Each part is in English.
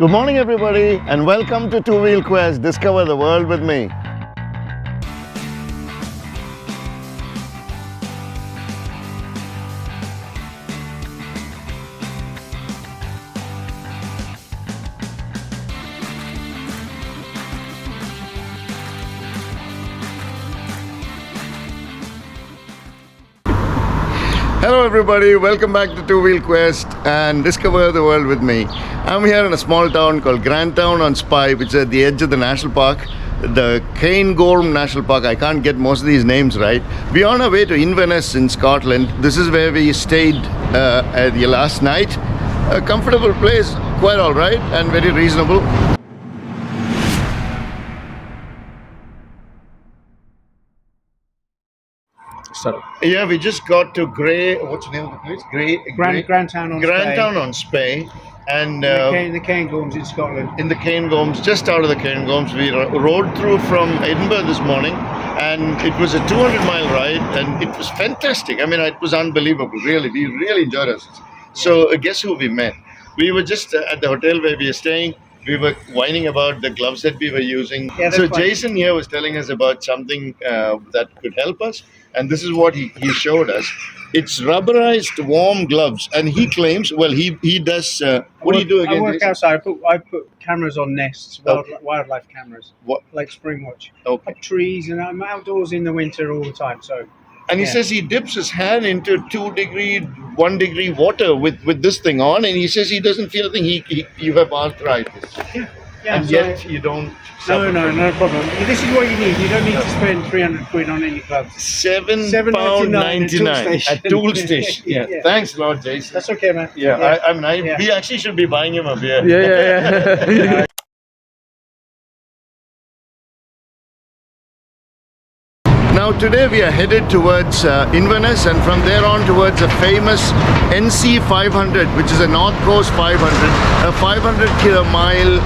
Good morning everybody and welcome to Two Wheel Quest, discover the world with me. Hello everybody, welcome back to Two Wheel Quest and discover the world with me. I'm here in a small town called Granetown on Spy, which is at the edge of the national park, the Cranehills National Park. I can't get most of these names right. We're on our way to Inverness in Scotland. This is where we stayed the last night. A comfortable place, quite alright and very reasonable. So, yeah, we just got to what's the name of the place? Granetown on Spey. And the Cranehills in Scotland. In the Cranehills, just out of the Cranehills, we rode through from Edinburgh this morning, and it was a 200-mile ride, and it was fantastic. I mean, it was unbelievable, really. We really enjoyed it. So, guess who we met? We were just at the hotel where we were staying. We were whining about the gloves that we were using. Yeah, so funny. Jason here was telling us about something that could help us, and this is what he showed us. It's rubberized warm gloves, and he claims, well, he does. What do you do again? I work Jason? outside. I put cameras on nests, wildlife cameras, What? like Spring Watch. Okay. Up trees, and I'm outdoors in the winter all the time. So. And he says he dips his hand into 1 degree water with this thing on, and he says he doesn't feel a thing. You have arthritis, Yeah, and so yet you don't. No problem. This is what you need. You don't need to spend 300 quid on any gloves. £7.99 at Tool Station. Yeah. Thanks a lot, Jason. That's okay, man. Yeah. We actually should be buying him a beer. Yeah. Now today we are headed towards Inverness, and from there on towards a famous NC 500, which is a North Coast 500, a 500-mile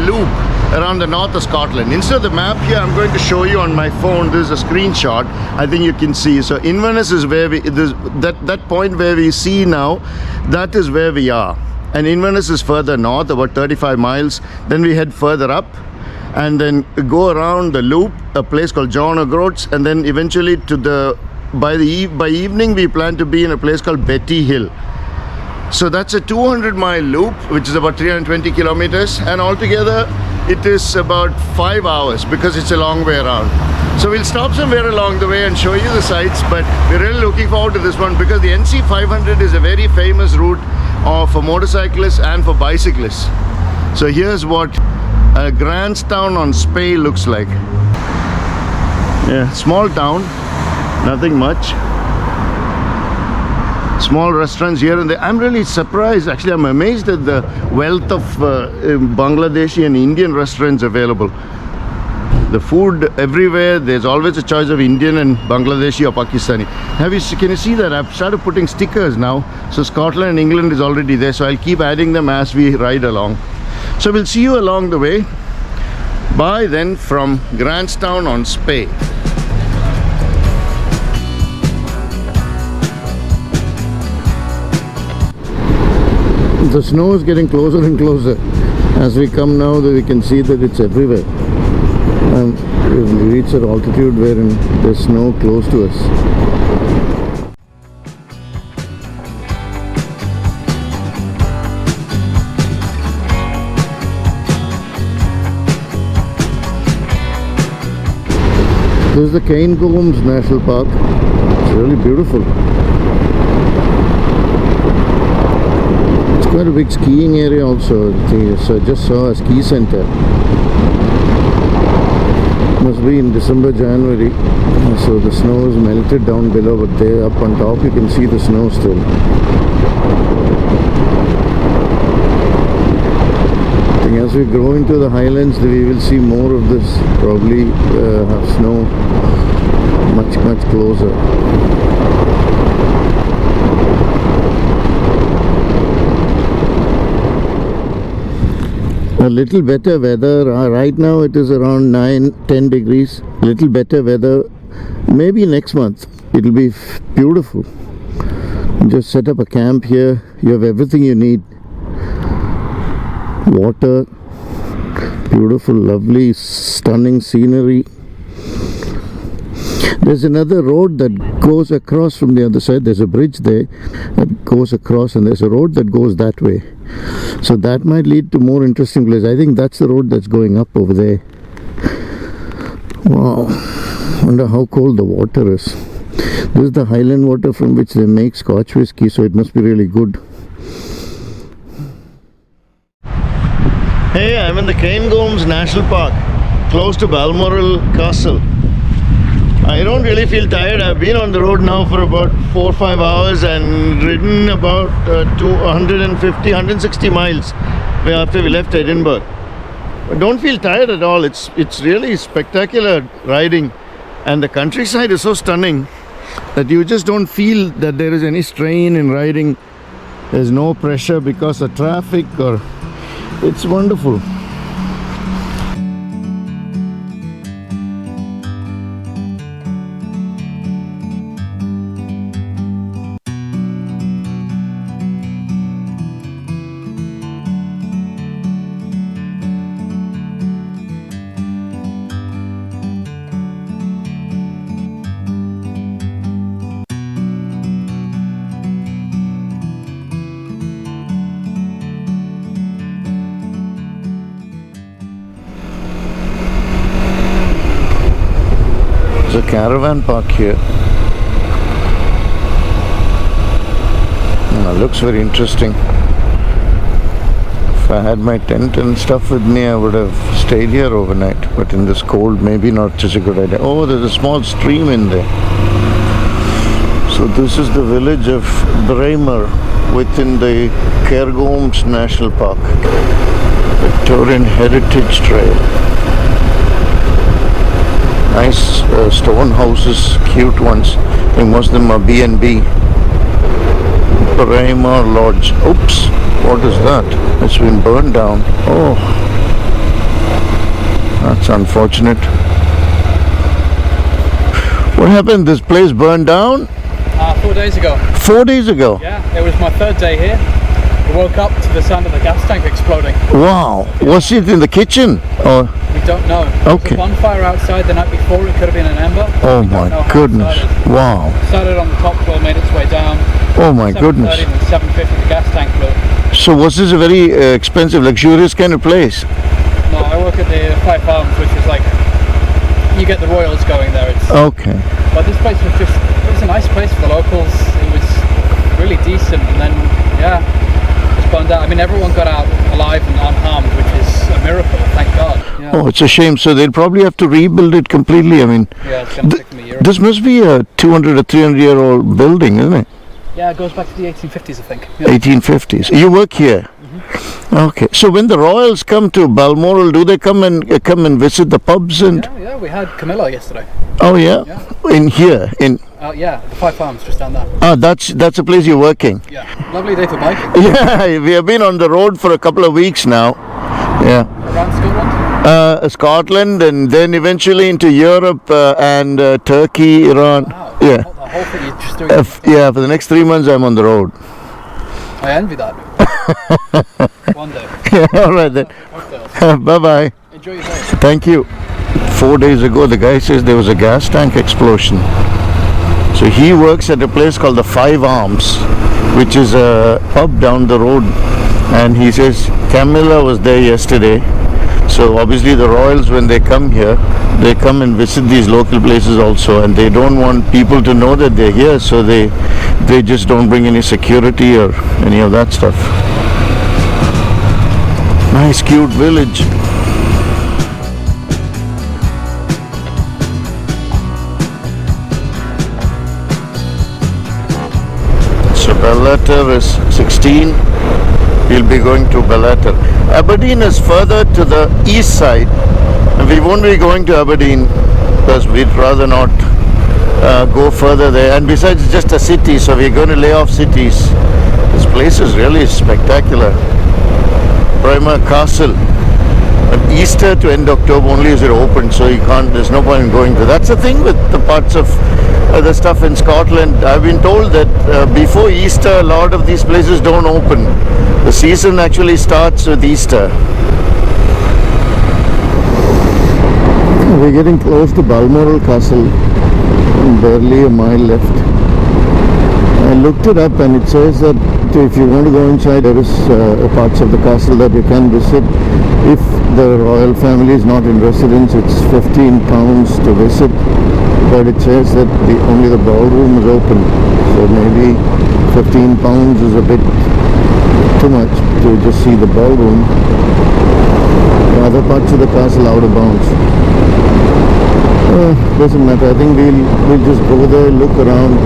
loop around the north of Scotland. Instead of the map here, I'm going to show you on my phone. This is a screenshot. I think you can see. So Inverness is where that point where we see now, that is where we are. And Inverness is further north, about 35 miles. Then we head further up, and then go around the loop, a place called John O'Groats, and then eventually to by evening we plan to be in a place called Betty Hill. So that's a 200-mile loop, which is about 320 kilometers, and altogether it is about 5 hours because it's a long way around. So we'll stop somewhere along the way and show you the sights, but we're really looking forward to this one because the NC 500 is a very famous route for motorcyclists and for bicyclists. So here's what Granetown on Spey looks like. Yeah, small town, nothing much. Small restaurants here and there. I'm really surprised, actually I'm amazed at the wealth of Bangladeshi and Indian restaurants available. The food everywhere, there's always a choice of Indian and Bangladeshi or Pakistani. Can you see that? I've started putting stickers now. So Scotland and England is already there, so I'll keep adding them as we ride along. So we'll see you along the way. Bye then from Granetown on Spey. The snow is getting closer and closer. As we come now, we can see that it's everywhere. We've reached an altitude wherein there's snow close to us. This is the Cranehills National Park. It's really beautiful. It's quite a big skiing area also. So I just saw a ski center. Must be in December, January. So the snow is melted down below, but there up on top you can see the snow still. As we grow into the highlands, we will see more of this, probably have snow much closer. A little better weather. Right now it is around 9-10 degrees. Little better weather. Maybe next month it will be beautiful. Just set up a camp here. You have everything you need. water, beautiful, lovely, stunning scenery. There's another road that goes across from the other side. There's a bridge there that goes across, and there's a road that goes that way. So that might lead to more interesting places. I think that's the road that's going up over there. Wow, wonder how cold the water is. This is the Highland water from which they make Scotch whisky, so it must be really good. Hey, I'm in the Cranehills National Park, close to Balmoral Castle. I don't really feel tired. I've been on the road now for about 4 or 5 hours and ridden about 160 miles after we left Edinburgh. I don't feel tired at all. It's really spectacular riding, and the countryside is so stunning that you just don't feel that there is any strain in riding. There's no pressure because of traffic, or it's wonderful. There's a caravan park here. Looks very interesting. If I had my tent and stuff with me, I would have stayed here overnight. But in this cold, maybe not such a good idea. Oh, there's a small stream in there. So this is the village of Bremer within the Cranehills National Park. Victorian Heritage Trail. Nice stone houses, cute ones. I think most of them are B&B. Bremer Lodge. Oops, what is that? It's been burned down. Oh, that's unfortunate. What happened? This place burned down? 4 days ago. 4 days ago? Yeah, it was my 3rd day here. We woke up to the sound of the gas tank exploding. Wow. Was it in the kitchen? Or? We don't know. Okay. There was a bonfire outside the night before. It could have been an ember. Oh my goodness. Wow. It started on the top floor, made its way down. Oh my goodness. 7:30 and 7:50 the gas tank blew. So was this a very expensive, luxurious kind of place? No, I work at the Five Farms, which is like, you get the royals going there. It's, Okay. but this place was just, it was a nice place for the locals. It was really decent, and then, yeah, it's burned out. I mean, everyone got out alive and unharmed, which is a miracle, thank God. Yeah. Oh, it's a shame. So they'll probably have to rebuild it completely. I mean, Yeah, it's going to take them a year. this must be a 200 or 300-year-old building, isn't it? Yeah, it goes back to the 1850s, I think. Yeah. 1850s. You work here? Okay. So when the royals come to Balmoral, do they come and visit the pubs and? Yeah, we had Camilla yesterday. Oh yeah? In here? Yeah, the Five Farms just down there. Ah, that's a place you're working. Yeah, lovely day for biking. Yeah, we have been on the road for a couple of weeks now. Yeah. Around Scotland? Scotland, and then eventually into Europe and Turkey, Iran. Wow. Yeah. The whole thing you're just doing. Yeah, for the next 3 months I'm on the road. I envy that. One day. Yeah, all right then. Cocktails. Bye-bye. Enjoy your day. Thank you. 4 days ago, the guy says there was a gas tank explosion. So he works at a place called the Five Arms, which is a pub down the road. And he says Camilla was there yesterday. So obviously the royals, when they come here, they come and visit these local places also, and they don't want people to know that they're here, so they just don't bring any security or any of that stuff. Nice cute village. So Bellator is 16. We'll be going to Bellator. Aberdeen is further to the east side, and we won't be going to Aberdeen because we'd rather not go further there. And besides, it's just a city, so we're going to lay off cities. This place is really spectacular. Bremer Castle. Easter to end October only is it open, so you can't. There's no point in going to. That's the thing with the parts of the stuff in Scotland. I've been told that before Easter, a lot of these places don't open. The season actually starts with Easter. We're getting close to Balmoral Castle. Barely a mile left. I looked it up and it says that if you want to go inside, there is parts of the castle that you can visit. If the royal family is not in residence, it's £15 to visit. But it says that only the ballroom is open. So maybe £15 is a bit too much to just see the ballroom. The other parts of the castle out of bounds. Doesn't matter. I think we'll just go there, look around,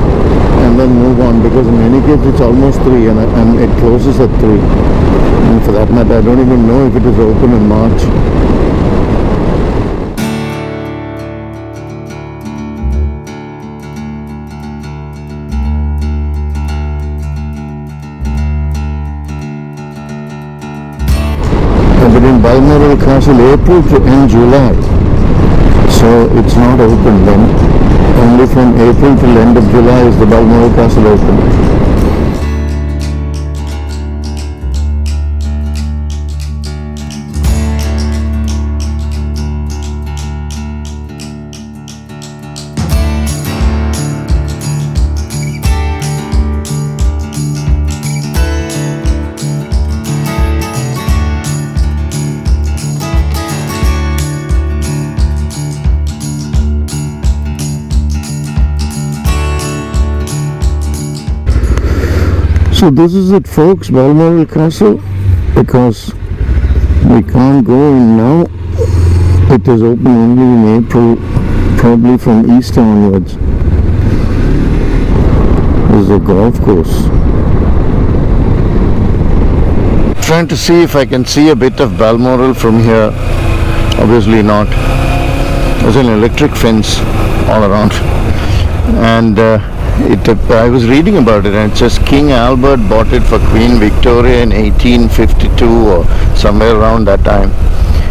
and then move on, because in any case it's almost 3 and it closes at 3. And for that matter, I don't even know if it is open in March. But in Balmoral Castle, April to end July. So it's not open then. Only from April till end of July is the Balmoral Castle open. So this is it, folks, Balmoral Castle, because we can't go in now. It is open only in April, probably from Easter onwards. This is a golf course. Trying to see if I can see a bit of Balmoral from here. Obviously not. There's an electric fence all around. And I was reading about it, and it says King Albert bought it for Queen Victoria in 1852 or somewhere around that time.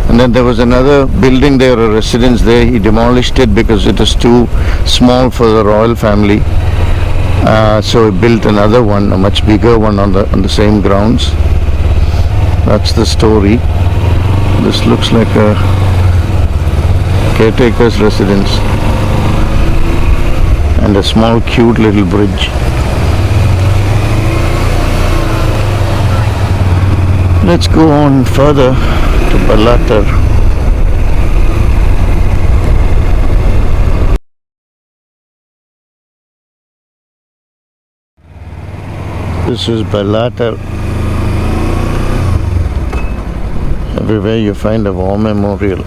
And then there was another building there, a residence there. He demolished it because it was too small for the royal family. So he built another one, a much bigger one on the same grounds. That's the story. This looks like a caretaker's residence. And a small cute little bridge. Let's go on further to Bellator. This is Bellator. Everywhere you find a war memorial.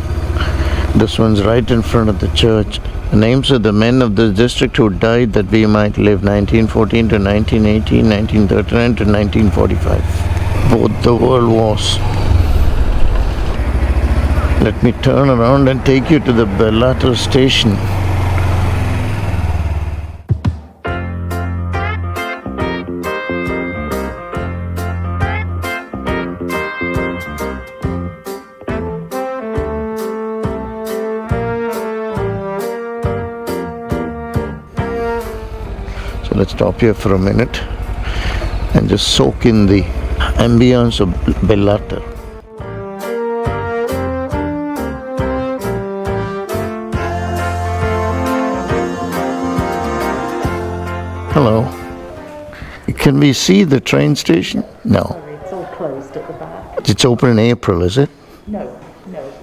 This one's right in front of the church. The names of the men of this district who died that we might live, 1914 to 1918, 1939 to 1945. Both the world wars. Let me turn around and take you to the Bellator station. Let's stop here for a minute and just soak in the ambience of Bellator. Hello. Can we see the train station? No. Sorry, it's all closed at the back. It's open in April, is it? No,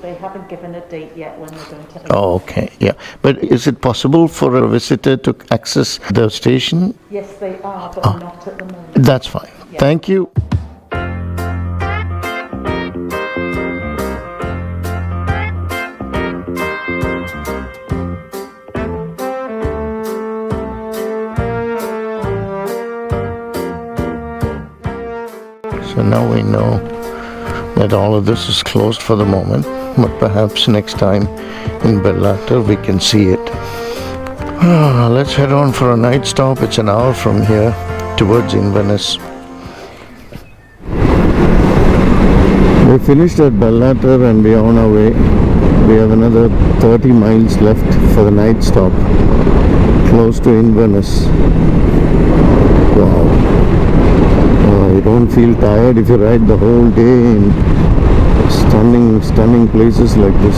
they haven't given a date yet when they're going to open. Oh, okay, yeah. But is it possible for a visitor to access the station? Yes, they are, but not at the moment. That's fine. Yeah. Thank you. So now we know that all of this is closed for the moment, but perhaps next time in Bellator we can see it. Let's head on for a night stop. It's an hour from here towards Inverness. We finished at Bellator and we are on our way. We have another 30 miles left for the night stop, close to Inverness. Wow. You don't feel tired if you ride the whole day in stunning places like this.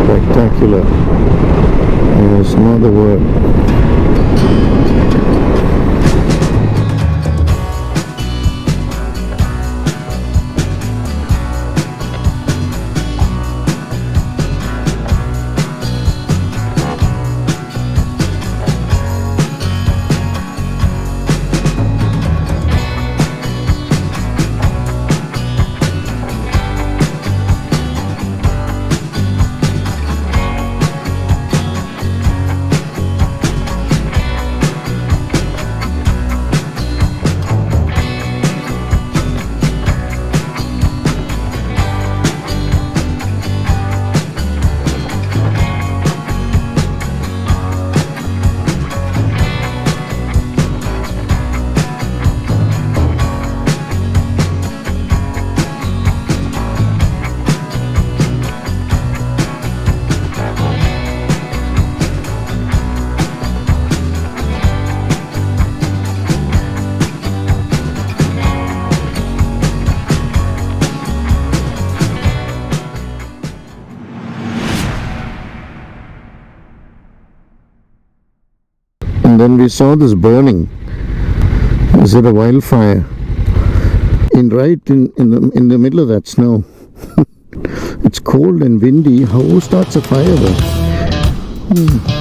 Spectacular. There's no other word. And then we saw this burning. Is it a wildfire? Right in the middle of that snow. It's cold and windy. How starts a fire though?